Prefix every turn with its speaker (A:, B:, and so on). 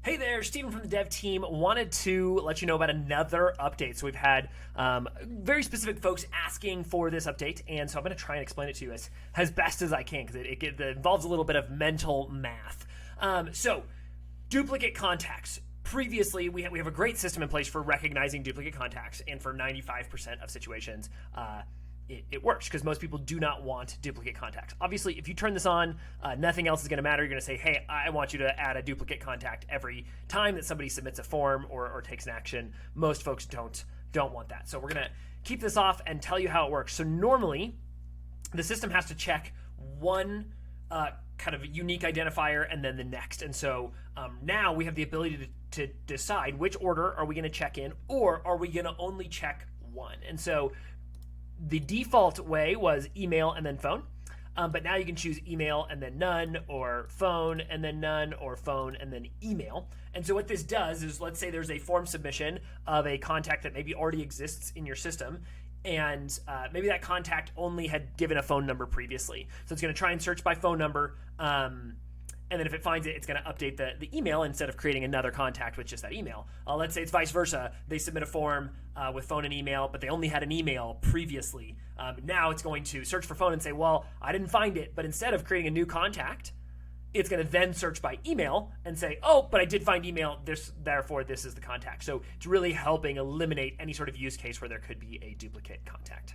A: Hey there, Steven from the dev team. Wanted to let you know about another update. So we've had very specific folks asking for this update, and so I'm going to try and explain it to you as best as I can because it involves a little bit of mental math. So duplicate contacts. Previously, we have a great system in place for recognizing duplicate contacts, and for 95% of situations, it works because most people do not want duplicate contacts. Obviously, if you turn this on, nothing else is going to matter. You're going to say, hey, I want you to add a duplicate contact every time that somebody submits a form or takes an action. Most folks don't want that. So we're going to keep this off and tell you how it works. So normally, the system has to check one kind of unique identifier and then the next. And so now we have the ability to decide which order are we going to check in, or are we going to only check one. And so the default way was email and then phone, but now you can choose email and then none, or phone and then none, or phone and then email. And so what this does is, let's say there's a form submission of a contact that maybe already exists in your system, and maybe that contact only had given a phone number previously. So it's going to try and search by phone number, and then if it finds it, it's going to update the email instead of creating another contact with just that email. Let's say it's vice versa. They submit a form with phone and email, but they only had an email previously. Now it's going to search for phone and say, well, I didn't find it. But instead of creating a new contact, it's going to then search by email and say, oh, but I did find email, therefore this is the contact. So it's really helping eliminate any sort of use case where there could be a duplicate contact.